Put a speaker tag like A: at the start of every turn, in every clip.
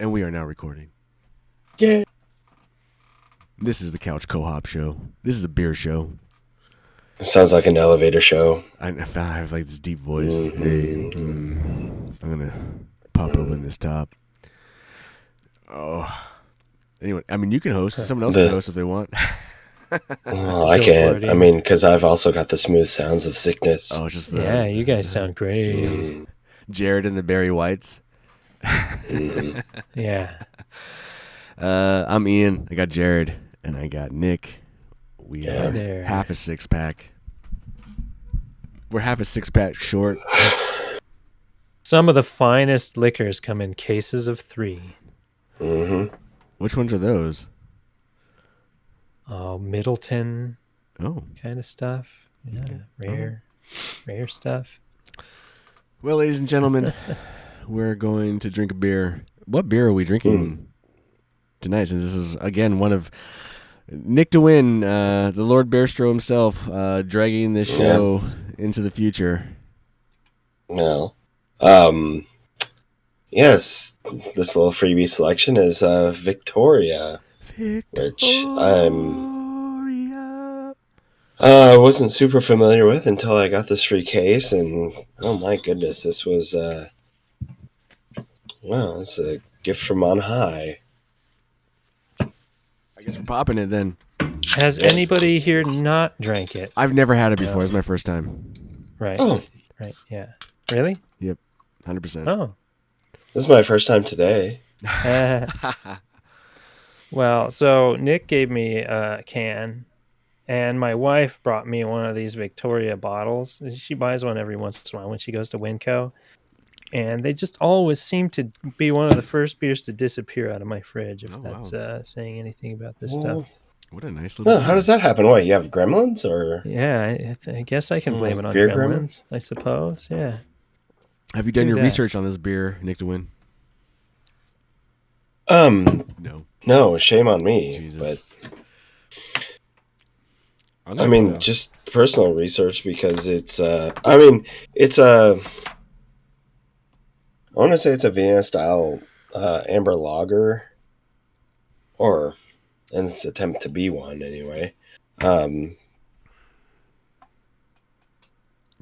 A: And we are now recording.
B: Yeah.
A: This is the Couch Co-op Show. This is a beer show.
B: It sounds like an elevator show.
A: I have like this deep voice.
B: Mm-hmm.
A: Hey, I'm gonna pop open this top. Oh, anyway, I mean, you can host. Someone else can host if they want.
B: Well, I can't. I mean, because I've also got the smooth sounds of sickness.
A: Oh, it's just
C: yeah. You guys sound great.
A: Jared and the Barry Whites.
C: Yeah.
A: I'm Ian. I got Jared and I got Nick. We are
C: there.
A: half a six pack. We're half a six pack short.
C: Some of the finest liquors come in cases of 3.
B: Mm-hmm.
A: Which ones are those?
C: Oh, Middleton.
A: Oh,
C: kind of stuff. Yeah, rare stuff.
A: Well, ladies and gentlemen, we're going to drink a beer. What beer are we drinking tonight? Since this is again one of Nick DeWin, the Lord Bearstro himself, dragging this show into the future.
B: No. Yes, this little freebie selection is Victoria, which I wasn't super familiar with until I got this free case, and oh my goodness, this was it's a gift from on high.
A: I guess we're popping it then.
C: Has anybody here not drank it?
A: I've never had it before. It's my first time.
C: Right.
B: Oh,
C: Right. Yeah. Really?
A: Yep. 100%.
C: Oh.
B: this is my first time today.
C: Well, so Nick gave me a can, and my wife brought me one of these Victoria bottles. She buys one every once in a while when she goes to Winco, and they just always seem to be one of the first beers to disappear out of my fridge, if that's saying anything about this stuff.
A: What a nice little
B: Oh, how does that happen? What, you have gremlins or?
C: Yeah, I guess I can blame it on
B: beer
C: gremlins, I suppose. Yeah.
A: Have you done your research on this beer, Nick DeWin?
B: No, shame on me.
A: Jesus.
B: But I mean, just personal research because it's. I want to say it's a Vienna style amber lager, or in its attempt to be one anyway.
A: We're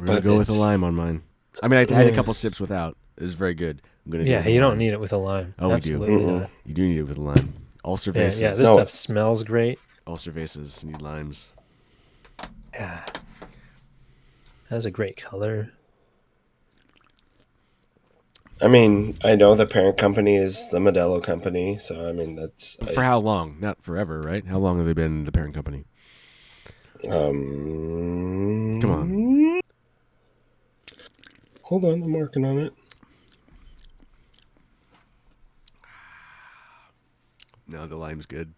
A: gonna go with a lime on mine. I mean, I had a couple sips without. It was very good. I'm gonna.
C: Yeah, you don't need it with a lime.
A: Oh,
C: absolutely
A: we do.
C: not.
A: You do need it with a lime. All cervezas.
C: Yeah, this stuff smells great.
A: All cervezas need limes.
C: Yeah. Has a great color.
B: I mean, I know the parent company is the Modelo company, so I mean that's
A: for how long? Not forever, right? How long have they been the parent company?
B: Come
A: on.
B: Hold on, I'm working on it.
A: No, the lime's good.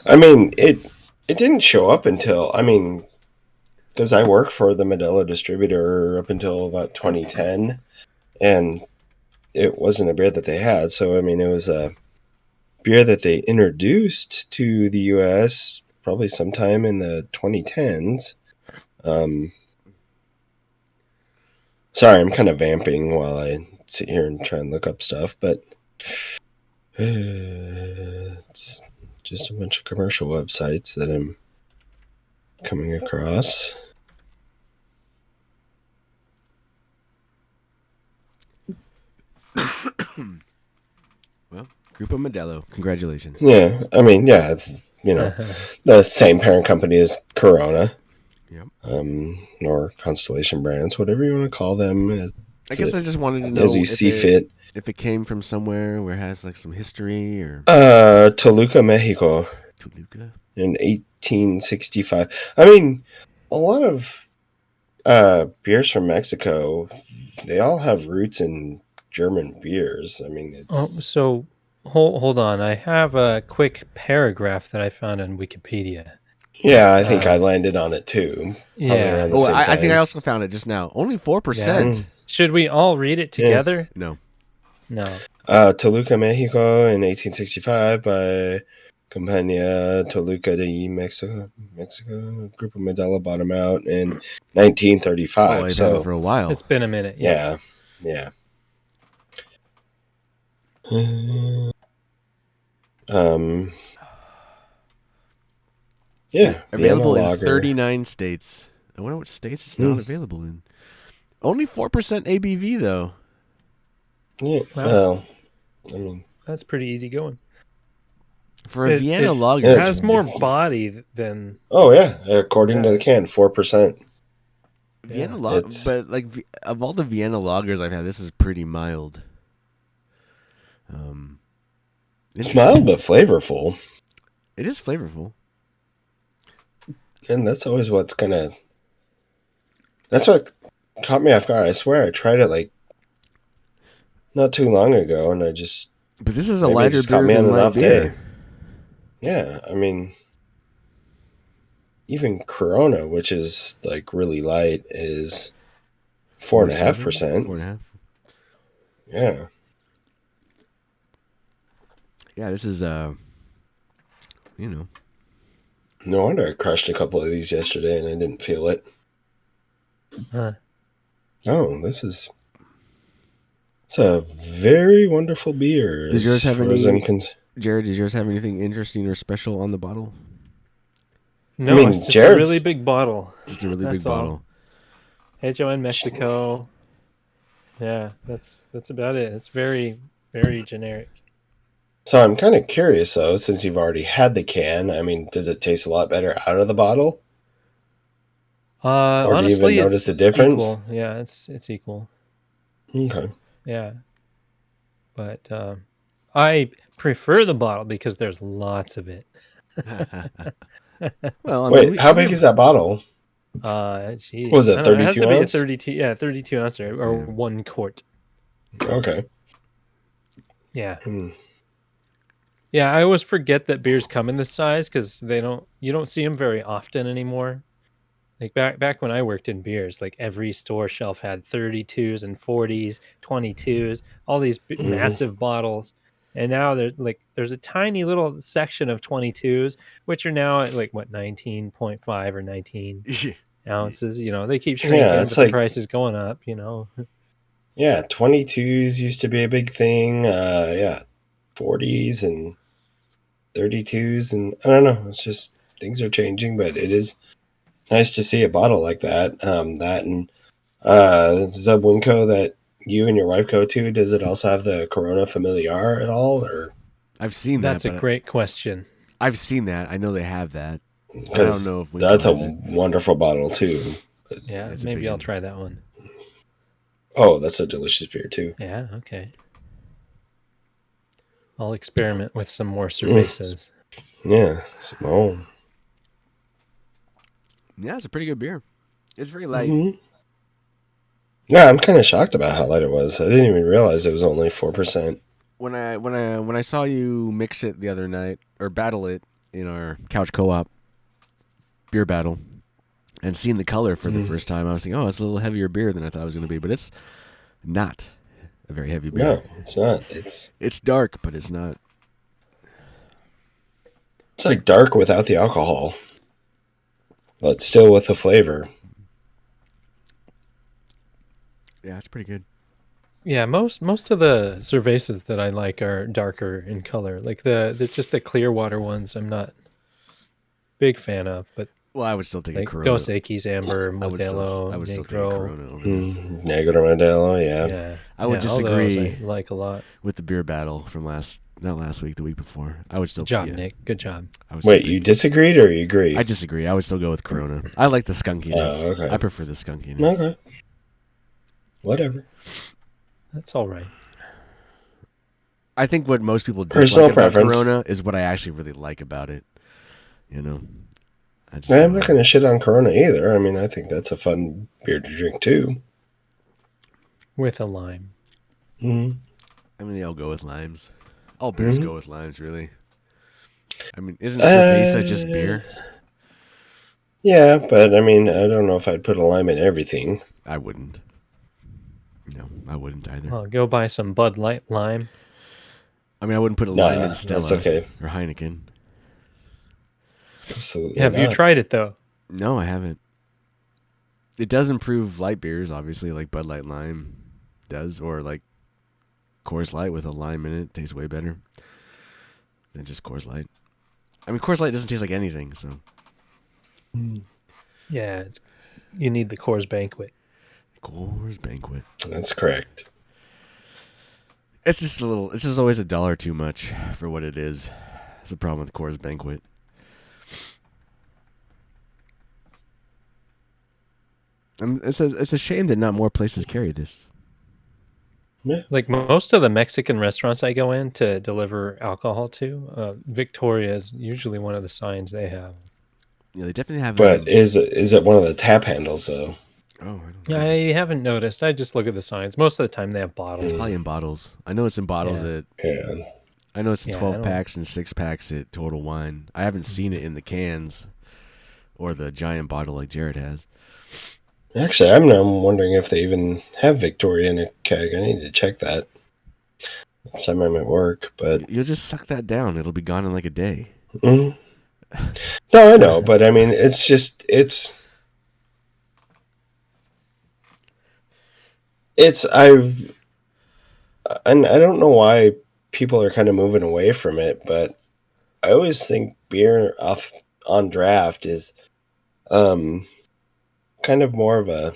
B: I mean, it didn't show up until, because I worked for the Modelo distributor up until about 2010, and it wasn't a beer that they had. So, I mean, it was a beer that they introduced to the U.S. probably sometime in the 2010s. Sorry, I'm kind of vamping while I sit here and try and look up stuff, but it's just a bunch of commercial websites that I'm coming across.
A: Well, Grupo Modelo, congratulations.
B: Yeah, I mean, yeah, it's, the same parent company as Corona.
A: Yep.
B: Or Constellation Brands, whatever you want to call them.
A: I guess I just wanted to know
B: as you see fit.
A: If it came from somewhere where it has like some history or
B: Toluca, Mexico.
A: Toluca?
B: In 1865. I mean, a lot of beers from Mexico, they all have roots in German beers. I mean, it's
C: so hold on. I have a quick paragraph that I found on Wikipedia.
B: Yeah, I think I landed on it too.
C: Yeah.
A: I think I also found it just now. Only 4%.
C: Yeah. Should we all read it together?
A: Yeah. No.
C: No.
B: Toluca, Mexico in 1865 by Campania, Toluca de Mexico. A group of Modelo bought them out in 1935.
A: Oh, they've had it for
B: So,
A: a while.
C: It's been a minute.
B: yeah. Um, yeah. Vienna
A: Available in
B: lager.
A: 39 states. I wonder what states it's not available in. Only 4% ABV, though.
B: Yeah.
C: Wow.
B: Well, I mean,
C: That's pretty easy going.
A: For a Vienna lager,
C: It
B: it's-
C: has more body than
B: oh yeah. According to the can, 4%.
A: Vienna
C: Yeah.
A: lager,
B: It's-
A: but like of all the Vienna lagers I've had, this is pretty mild.
B: It's mild but flavorful,
A: It is flavorful.
B: and that's always what's gonna. That's what caught me off guard. I swear I tried it like not too long ago, and I just
A: But this is a
B: maybe it
A: lighter
B: just caught
A: beer
B: me on
A: than
B: an
A: light
B: off
A: beer.
B: day. Yeah, I mean, even Corona, which is like really light, is 4.5%.
A: 4.5.
B: Yeah,
A: Yeah, this is you know.
B: no wonder I crushed a couple of these yesterday and I didn't feel it.
C: Huh.
B: Oh, it's a very wonderful beer.
A: Does yours
B: as
A: have
B: far as
A: any-
B: I'm cons-
A: Jared, does yours have anything interesting or special on the bottle?
C: no.
B: mean,
C: It's just a
B: Jared's-
C: really big bottle.
A: Just a really big
C: That's all.
A: bottle.
C: Hecho in Mexico. Yeah, that's about it. It's very, very generic.
B: So I'm kind of curious though, since you've already had the can. I mean, does it taste a lot better out of the bottle? Or do you
C: Honestly,
B: even notice
C: it's
B: the difference?
C: equal. Yeah, it's equal.
B: Okay.
C: Yeah, but I prefer the bottle because there's lots of it.
A: Well, I
B: Wait,
A: mean,
B: how big is that bottle?
C: Geez.
B: Was it
C: I don't know, it has
B: 32
C: to be a
B: ounce?
C: 32. Yeah, 32 ounce or
A: Yeah.
C: 1 quart.
B: Okay.
C: Yeah.
B: Hmm.
C: Yeah, I always forget that beers come in this size because you don't see them very often anymore. Like back when I worked in beers, like every store shelf had 32s and 40s, 22s, all these massive bottles. And now there's a tiny little section of 22s, which are now at like what 19.5 or 19 ounces. You know, they keep shrinking,
B: Yeah,
C: but
B: it's
C: the
B: like-
C: price is going up. You know,
B: Yeah, 22s used to be a big thing. Yeah, 40s and 32s, and I don't know. It's just things are changing, but it is nice to see a bottle like that. That and Zub Winco that you and your wife go to. Does it also have the Corona Familiar at all, or
A: I've seen
C: that's
A: that.
C: a
A: but
C: great question.
A: I've seen that. I know they have that. I don't
B: because
A: know if Winco
B: that's a
A: has it.
B: wonderful bottle too.
C: Yeah,
A: It's a
C: maybe
A: big
C: I'll
A: one.
C: try that one.
B: Oh, that's a delicious beer too.
C: Yeah, okay. I'll experiment with some more cervezas.
B: Yeah, small.
A: Yeah, it's a pretty good beer. It's very light.
B: Mhm. Yeah, I'm kind of shocked about how light it was. I didn't even realize it was only 4%.
A: When I saw you mix it the other night or battle it in our couch co-op beer battle, and seeing the color for the first time, I was thinking, oh, it's a little heavier beer than I thought it was going to be, but it's not a very heavy beer.
B: No, it's not.
A: It's dark, but it's not.
B: It's like dark without the alcohol, but still with the flavor.
A: Yeah, it's pretty good.
C: Yeah, most of the cervezas that I like are darker in color. Like the just the Clearwater ones, I'm not big fan of. But
A: Well, I would still take a
C: like
A: Corona.
C: Dos Equis, Amber,
A: I would
C: Modelo,
A: still take a
C: Negro.
A: Corona over this.
B: Negro Modelo, yeah.
C: Yeah,
A: I would
C: all those
A: disagree.
C: I like a lot.
A: With the beer battle from not last week, the week before. I would still
C: Good job,
A: yeah,
C: Nick. Good job.
A: I would still
B: Wait, you disagreed or you agree?
A: I disagree. I would still go with Corona. I like the skunkiness.
B: Oh, okay.
A: I prefer the skunkiness.
B: Okay. Whatever.
C: That's all right.
A: I think what most people
B: Personal
A: dislike about
B: preference.
A: Corona is what I actually really like about it. You know,
B: I'm not going to shit on Corona either. I mean, I think that's a fun beer to drink too.
C: With a lime.
B: Mm-hmm.
A: I mean, they all go with limes. All beers
B: Mhm.
A: go with limes, really. I mean, isn't cerveza just beer?
B: Yeah, but I mean, I don't know if I'd put a lime in everything.
A: I wouldn't. No, I wouldn't either.
C: Well, go buy some Bud Light lime.
A: I mean, I wouldn't put a
B: Nah,
A: lime in
B: that's
A: Stella
B: okay.
A: or Heineken.
B: Absolutely
C: Have you
B: not.
C: tried it though?
A: No, I haven't. It does improve light beers, obviously, like Bud Light Lime does, or like Coors Light with a lime in it. Tastes way better than just Coors Light. I mean, Coors Light doesn't taste like anything, so.
C: Yeah, you need the Coors Banquet.
A: Coors Banquet.
B: That's correct.
A: It's just always $1 too much for what it is. That's the problem with Coors Banquet. It's a shame that not more places carry this.
B: Yeah.
C: Like most of the Mexican restaurants I go in to deliver alcohol to, Victoria is usually one of the signs they have.
A: Yeah, they definitely have.
B: But is it one of the tap handles though?
A: Oh, I don't
C: Yeah,
A: know.
C: I haven't noticed. I just look at the signs. Most of the time they have bottles.
A: It's probably in bottles. I know it's in bottles
C: Yeah.
A: at.
B: Yeah.
A: I know it's in
C: Yeah, I
A: 12
C: don't-
A: packs and 6 packs at Total Wine. I haven't seen it in the cans or the giant bottle like Jared has.
B: Actually, I'm wondering if they even have Victoria in a keg. I need to check that. Next time I'm at work, but
A: You'll just suck that down. It'll be gone in like a day.
B: no, I know, but I mean, it's and I don't know why people are kind of moving away from it, but I always think beer off on draft is kind of more of a.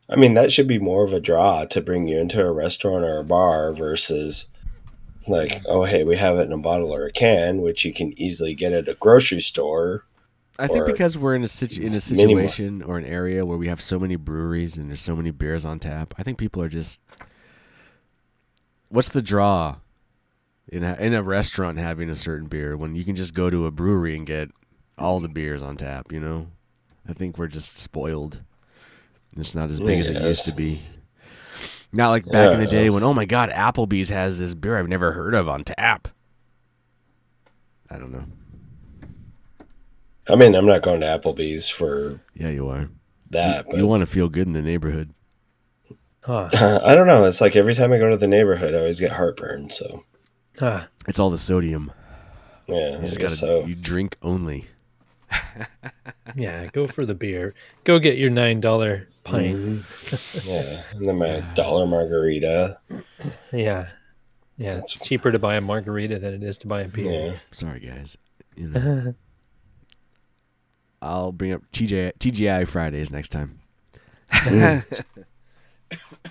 B: I mean, that should be more of a draw to bring you into a restaurant or a bar versus like, oh, hey, we have it in a bottle or a can, which you can easily get at a grocery store.
A: I think
B: Or
A: because we're in a
B: mini
A: situation or an area where we have so many breweries and there's so many beers on tap. I think people are just. What's the draw in a restaurant having a certain beer when you can just go to a brewery and get all the beers on tap? You know, I think we're just spoiled. It's not as big as it used to be. Not like back in the day when, oh my God, Applebee's has this beer I've never heard of on tap. I don't know.
B: I mean, I'm not going to Applebee's for
A: Yeah, you are.
B: that.
A: You want to feel good in the neighborhood.
C: Huh.
B: I don't know. It's like every time I go to the neighborhood, I always get heartburn. So
C: Huh.
A: It's all the sodium.
B: yeah,
A: You just
B: I guess
A: gotta
B: so.
A: you drink only.
C: Yeah, go for the beer. Go get your $9 pint.
B: Yeah, and then my dollar margarita.
C: Yeah. Yeah, it's cheaper to buy a margarita than it is to buy a beer.
B: Yeah,
A: Sorry, guys. You know, I'll bring up TGI Fridays next time.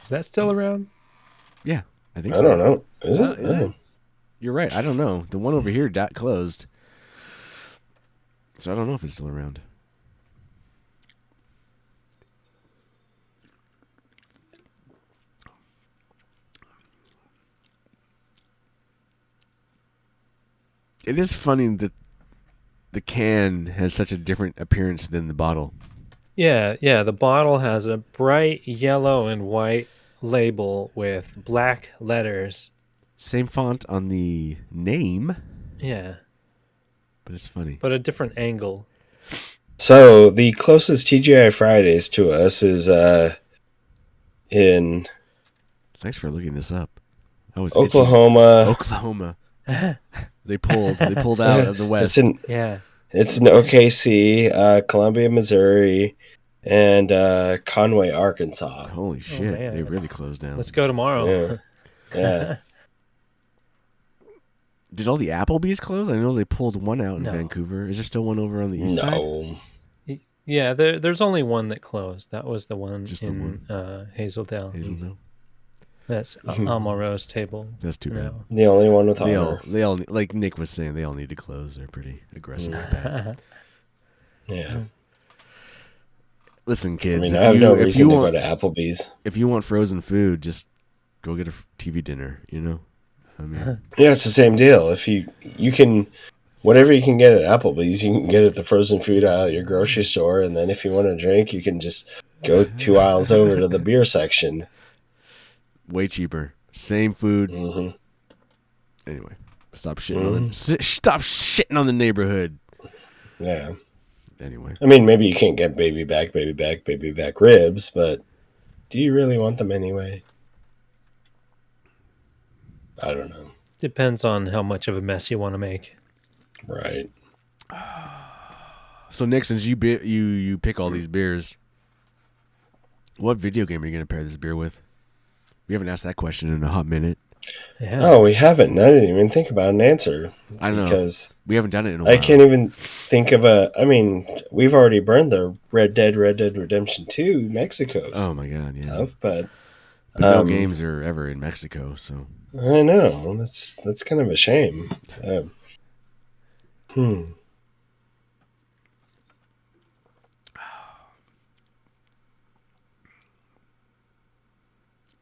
C: Is that still around?
A: Yeah, I think
B: I
A: so.
B: don't know. Is it?
A: Is it? You're right. I don't know. The one over here closed, so I don't know if it's still around. It is funny that the can has such a different appearance than the bottle.
C: Yeah. The bottle has a bright yellow and white label with black letters.
A: Same font on the name,
C: Yeah,
A: but it's funny.
C: but a different angle.
B: So the closest TGI Fridays to us is in
A: Thanks for looking this up. I was
B: Oklahoma.
A: Oklahoma. They pulled out of the West.
B: It's in OKC, Columbia, Missouri, and Conway, Arkansas.
A: Holy shit!
C: man.
A: They really closed down.
C: Let's go tomorrow.
B: Yeah.
A: Did all the Applebee's close? I know they pulled one out in
C: No.
A: Vancouver. Is there still one over on the east side?
B: No.
C: Yeah, there's only one that closed. That was the one
A: Just the
C: in Hazeldale.
A: Hazelno.
C: That's Amaro's table.
A: That's too bad.
C: No.
B: The only one with
A: They
B: honor.
A: all, like Nick was saying, they all need to close. They're pretty aggressive with that.
B: Yeah.
A: Listen,
B: I
A: kids,
B: mean, I have no
A: if
B: reason
A: you
B: to
A: want
B: go to Applebee's.
A: if you want frozen food, just go get a TV dinner. You know, I mean,
B: Yeah, it's the same deal. If you can, whatever you can get at Applebee's, you can get at the frozen food aisle at your grocery store, and then if you want a drink, you can just go 2 aisles over to the beer section.
A: way cheaper, same food.
B: Mm-hmm.
A: Anyway, stop shitting on the neighborhood.
B: Yeah.
A: Anyway,
B: I mean, maybe you can't get baby back ribs, but do you really want them anyway? I don't know.
C: Depends on how much of a mess you want to make.
B: Right.
A: So Nick, since you pick all these beers, what video game are you gonna pair this beer with? We haven't asked that question in a hot minute.
C: Yeah.
B: Oh, we haven't. I didn't even think about an answer.
A: I know.
B: Because
A: we haven't done it in a while.
B: I can't even think of a. I mean, we've already burned the Red Dead Redemption 2 Mexico
A: Oh my god, yeah.
B: stuff, but
A: no games are ever in Mexico, so
B: I know that's kind of a shame.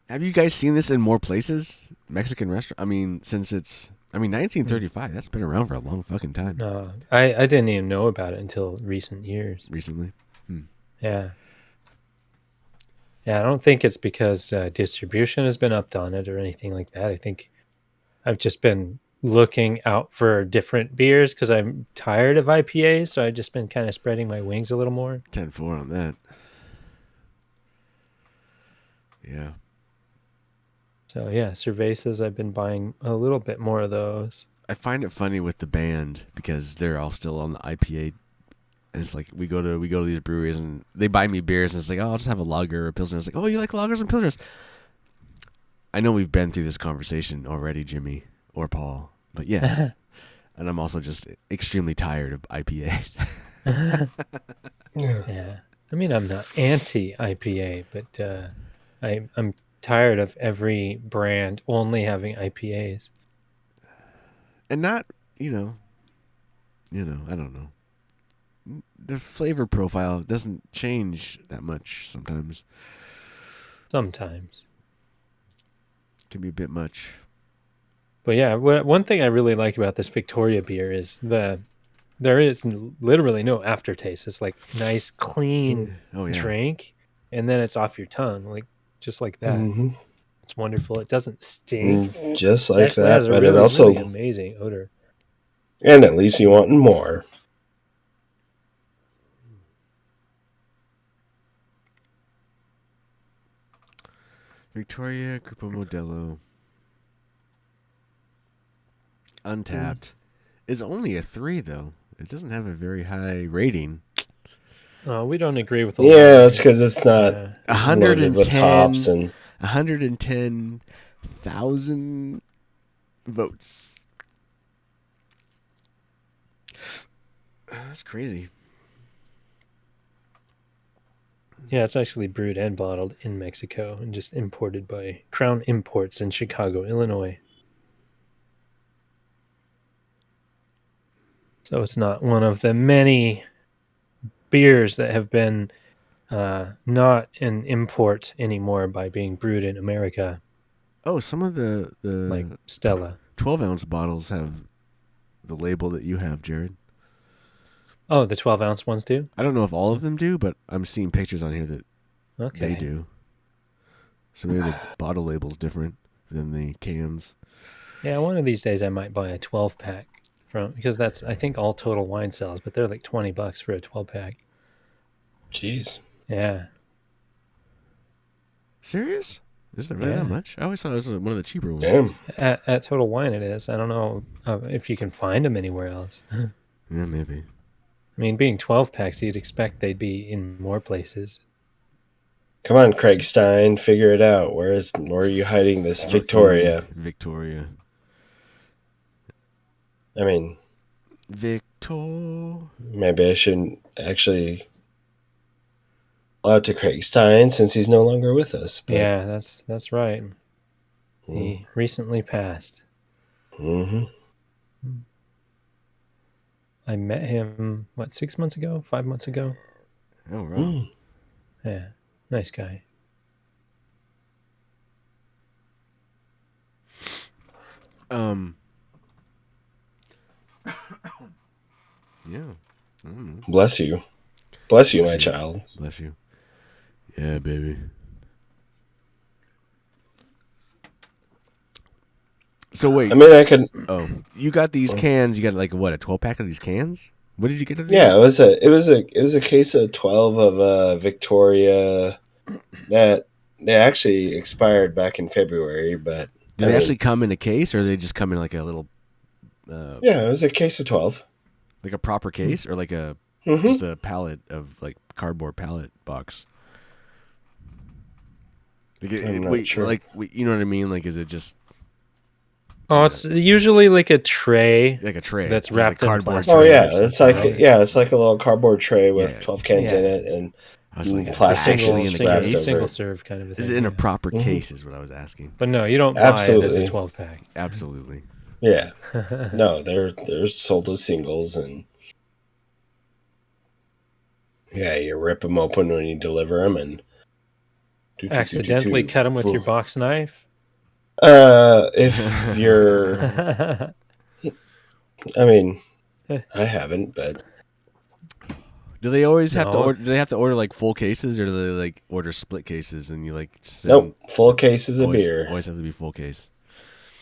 A: Have you guys seen this in more places? Mexican restaurant? I mean, 1935. That's been around for a long fucking time.
C: No, I didn't even know about it until recent years.
A: Recently?
C: Yeah. Yeah, I don't think it's because distribution has been upped on it or anything like that. I think I've just been looking out for different beers because I'm tired of IPAs, so I've just been kind of spreading my wings a little more.
A: 10-4 on that. Yeah.
C: So yeah, Cervezas, I've been buying a little bit more of those.
A: I find it funny with the band because they're all still on the IPA, and it's like we go to these breweries and they buy me beers and it's like, oh, I'll just have a lager or a pilsner. It's like, oh, you like lagers and pilsners? I know we've been through this conversation already, Jimmy or Paul, but yes, and I'm also just extremely tired of IPA.
C: Yeah, I mean, I'm not anti IPA, but I'm tired of every brand only having IPAs.
A: And not, I don't know. The flavor profile doesn't change that much sometimes.
C: Sometimes.
A: Can be a bit much.
C: But yeah, one thing I really like about this Victoria beer is there is literally no aftertaste. It's like nice, clean drink, and then it's off your tongue, like just like that.
B: Mm-hmm.
C: It's wonderful. It doesn't stink.
B: Just like
C: Actually,
B: that,
C: has a
B: but
C: really,
B: it also
C: really amazing odor.
B: And it leaves you wanting more.
A: Victoria Grupo Modelo Untapped is only a 3 though. It doesn't have a very high rating.
C: We don't agree with the
B: Yeah, it's because it's not
A: 110
B: with hops and
A: 110,000 votes. That's crazy.
C: Yeah, it's actually brewed and bottled in Mexico and just imported by Crown Imports in Chicago, Illinois. So it's not one of the many beers that have been not an import anymore by being brewed in America.
A: Oh, some of the
C: like Stella
A: 12-ounce bottles have the label that you have, Jared.
C: Oh, the 12-ounce ones do?
A: I don't know if all of them do, but I'm seeing pictures on here that they do. So maybe the bottle label's different than the cans.
C: Yeah, one of these days I might buy a 12-pack because that's, I think, all Total Wine sells, but they're like $20 for a 12-pack.
B: Jeez.
C: Yeah.
A: Serious? Is it really that much? I always thought it was one of the cheaper ones.
B: Damn.
C: At Total Wine it is. I don't know if you can find them anywhere else.
A: Yeah, maybe.
C: I mean, being 12-packs, you'd expect they'd be in more places.
B: Come on, Craig Stein, figure it out. Where are you hiding this Victoria?
A: Victoria.
B: I mean, maybe I shouldn't actually out to Craig Stein since he's no longer with us. But...
C: Yeah, that's right. He recently passed.
B: Mm-hmm.
C: I met him, 6 months ago? 5 months ago?
A: Oh, right.
C: Yeah, nice guy.
A: Yeah.
B: Bless you. Bless you, my child.
A: Bless you. Yeah, baby. So wait.
B: I mean, I could.
A: Oh, you got these cans. You got like what, a 12-pack of these cans? What did you get of these?
B: Yeah, it was a case of 12 of Victoria that they actually expired back in February. But
A: did they actually come in a case, or did they just come in like a little?
B: Yeah, it was a case of 12.
A: Like a proper case or like a
B: Mm-hmm.
A: just a pallet of like cardboard pallet box? Like
B: I'm not sure.
A: you know what I mean? Like, is it just
C: Oh, it's usually like a tray
A: like a tray
C: that's
A: just like
C: wrapped in
A: cardboard
C: plastic.
B: Oh
A: tray?
B: yeah,
C: or
B: it's
C: something,
B: like
C: right?
B: it's like a little cardboard tray with
A: Yeah.
B: 12 cans in
C: Yeah.
B: it and
A: I was like, is it
B: plastic
A: actually
B: is
A: in a
B: wrapped
A: case?
B: over
C: single
B: it.
C: serve kind of a thing.
A: Is it in a
C: yeah.
A: proper
B: Mhm.
A: case? Is what I was asking.
C: But no, you don't buy it as a
B: Absolutely.
C: 12 pack.
A: Absolutely.
B: Yeah. No, they're sold as singles, and yeah, you rip them open when you deliver them, and
C: Accidentally cut them with your box knife.
B: If you're, I mean, I haven't, but
A: Do they always have to
C: No.
A: order? Do they have to order like full cases, or do they like order split cases and you like send?
B: nope, full cases of
A: always,
B: beer.
A: Always have to be full case.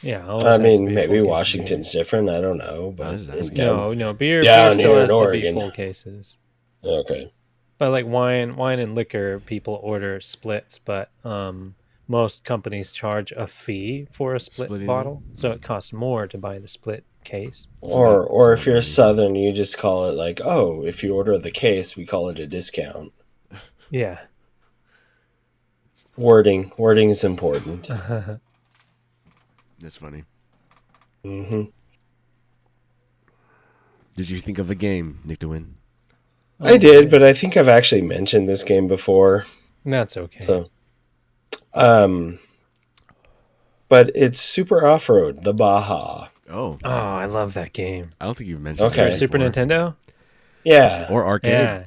C: Yeah,
B: I
C: always has to
B: mean,
C: be
B: maybe
C: full case of
B: Washington's different. I don't know,
A: I
B: but
A: was asking.
C: No, beer
B: down
C: still
B: here
C: has
B: in
C: to be
B: Oregon.
C: full cases.
B: Okay.
C: But like wine and liquor, people order splits, but most companies charge a fee for a split
A: Splitting
C: bottle, so it costs more to buy the split case.
B: Or if
A: not
B: you're
A: money.
B: Southern, you just call it like, oh, if you order the case, we call it a discount.
C: Yeah.
B: Wording is important.
A: That's funny.
B: Hmm.
A: Did you think of a game, Nick, to win?
B: I did, but I think I've actually mentioned this game before.
C: That's okay.
B: So, but it's Super Off Road, the Baja.
A: Oh,
C: Oh, I love that game.
A: I don't think you've mentioned
B: Okay.
A: that
C: Super
A: before.
C: Nintendo?
B: Yeah.
A: Or arcade.
C: Yeah.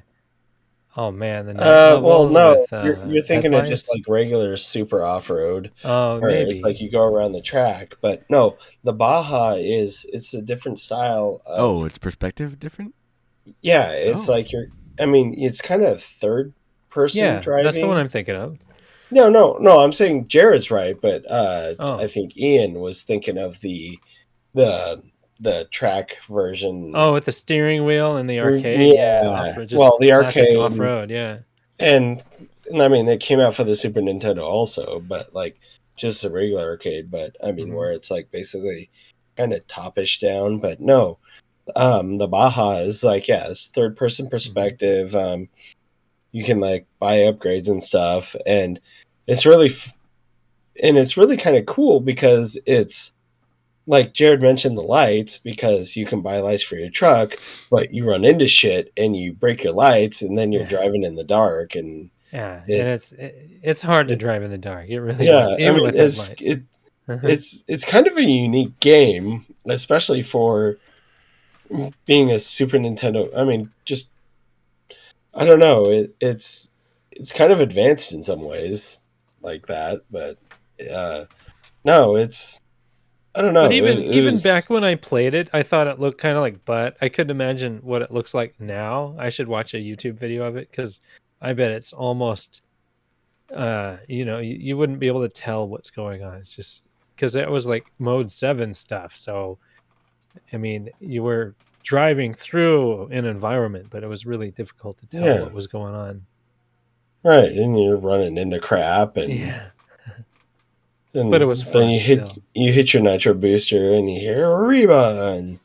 C: Oh man, the night
B: Well,
C: levels
B: no,
C: with
B: you're thinking of just
C: headlights.
B: like regular Super Off Road,
C: Oh,
B: where
C: maybe.
B: it's like you go around the track. But no, the Baja it's a different style of.
A: Oh, it's perspective different.
B: Yeah, it's
A: Oh.
B: like I mean, it's kind of third person
C: Yeah,
B: driving.
C: that's the one I'm thinking of.
B: No. I'm saying Jared's right, but
C: Oh.
B: I think Ian was thinking of the track version.
C: Oh, with the steering wheel and the arcade. Yeah, off-road, just
B: well, the
C: classic
B: arcade
C: off-road. Yeah.
B: and I mean, it came out for the Super Nintendo also, but like just a regular arcade. But I mean, where it's like basically kind of topish down. But no, the Baja is like it's third person perspective. You can like buy upgrades and stuff, and it's really kind of cool because it's like Jared mentioned the lights, because you can buy lights for your truck, but you run into shit and you break your lights, and then you're driving in the dark, and
C: Yeah, and it's hard to drive in the dark. It really
B: yeah,
C: is, even with headlights.
B: It's kind of a unique game, especially for being a Super Nintendo. I mean, just I don't know. It's kind of advanced in some ways, like that. But no, it's I don't know.
C: But even
B: it was,
C: back when I played it, I thought it looked kind of like butt. I couldn't imagine what it looks like now. I should watch a YouTube video of it because I bet it's almost, you wouldn't be able to tell what's going on. It's just because it was like mode 7 stuff. So, I mean, you were driving through an environment, but it was really difficult to tell what was going on.
B: right, and you're running into crap, and
C: Yeah.
B: and
C: But it was fun.
B: then you hit your nitro booster and you hear Reba, and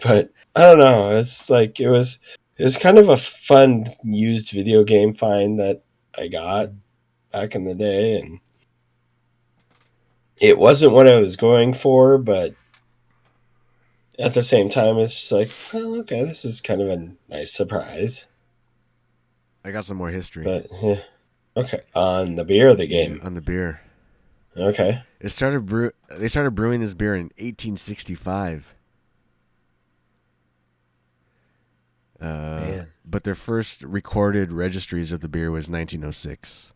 B: but I don't know. It's like it was kind of a fun used video game find that I got back in the day, and it wasn't what I was going for, but at the same time, it's just like, oh, okay, this is kind of a nice surprise.
A: I got some more history.
B: But yeah. Okay, on the beer or the game?
A: Yeah, on the beer.
B: Okay.
A: They started brewing this beer in 1865. But their first recorded registries of the beer was 1906.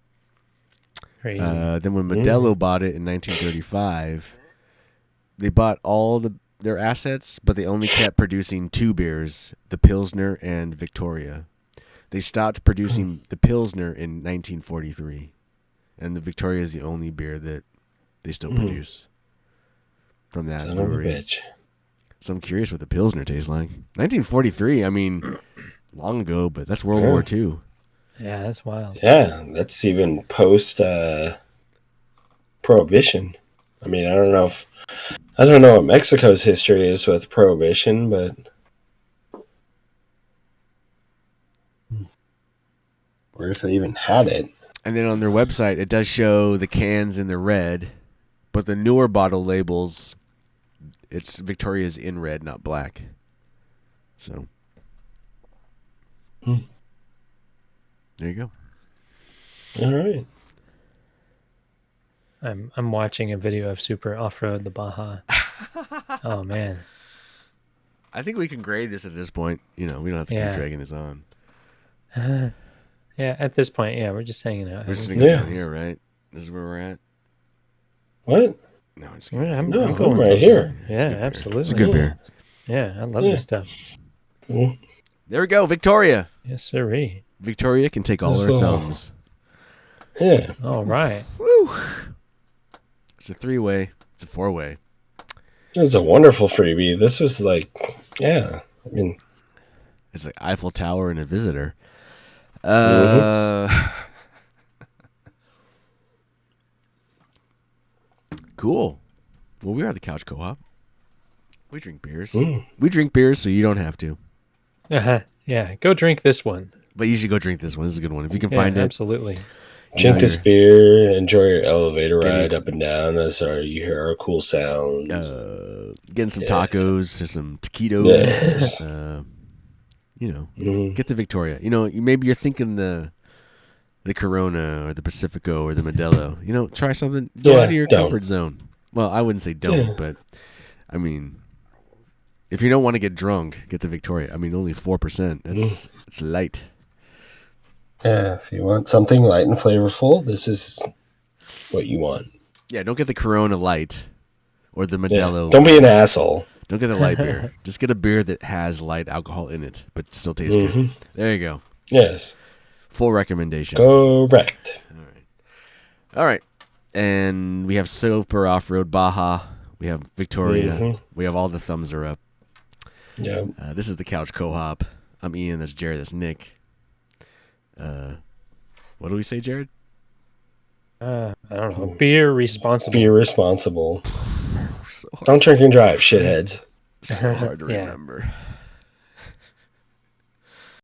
C: Crazy.
A: Then when Modelo bought it in 1935, they bought all their assets, but they only kept producing two beers, the Pilsner and Victoria. They stopped producing the Pilsner in 1943, and the Victoria is the only beer that they still produce from that
B: Son of a
A: brewery.
B: bitch.
A: So I'm curious what the Pilsner tastes like. 1943, I mean, long ago, but that's World War II.
C: Yeah, that's wild.
B: Yeah, that's even post Prohibition. I mean, I don't know what Mexico's history is with Prohibition, but remember if they even had it.
A: And then on their website, it does show the cans in the red, but the newer bottle labels, it's Victoria's in red, not black. So, there you go.
B: All right.
C: I'm watching a video of Super Off-Road the Baja. Oh man.
A: I think we can grade this at this point. We don't have to keep dragging this on.
C: Yeah, at this point, we're just hanging out.
A: We're just sitting down here, right? This is where we're at.
B: What?
A: No, I'm just
C: I'm
A: kidding.
C: going
B: right here.
C: Yeah, absolutely.
A: It's a good beer.
C: Yeah, I love this stuff.
B: Mm.
A: There we go, Victoria.
C: Yes, sirree.
A: Victoria can take all her thumbs.
B: Yeah.
C: All right.
A: Woo! It's a 3-way. It's a 4-way.
B: It's a wonderful freebie. This was like, I mean,
A: it's like Eiffel Tower and a visitor. Cool. Well, we are the Couch Co-op. We drink beers. We drink beers so you don't have to.
C: Yeah, go drink this one.
A: But you should go drink this one. This is a good one. If you can find it.
C: Absolutely.
B: Drink this beer, enjoy your elevator ride up and down as you hear our cool sounds.
A: Getting some tacos or some taquitos. Get the Victoria. Maybe you're thinking the Corona or the Pacifico or the Modelo. Try something. Go out of your comfort zone. Well, I wouldn't say don't, but I mean, if you don't want to get drunk, get the Victoria. I mean, only 4%. It's light.
B: Yeah, if you want something light and flavorful, this is what you want.
A: Yeah, don't get the Corona Light or the Modelo.
B: Don't be an asshole.
A: Don't get the light beer. Just get a beer that has light alcohol in it, but still tastes good. There you go.
B: Yes.
A: Full recommendation.
B: Correct.
A: All right. And we have Super Off-Road Baja. We have Victoria. We have all the thumbs are up.
B: Yeah.
A: This is the Couch Co-op. I'm Ian. That's Jared. That's Nick. What do we say, Jared?
C: I don't know. Beer responsible.
B: Be responsible.
A: So
B: Don't drink and drive, shitheads.
A: So hard to remember.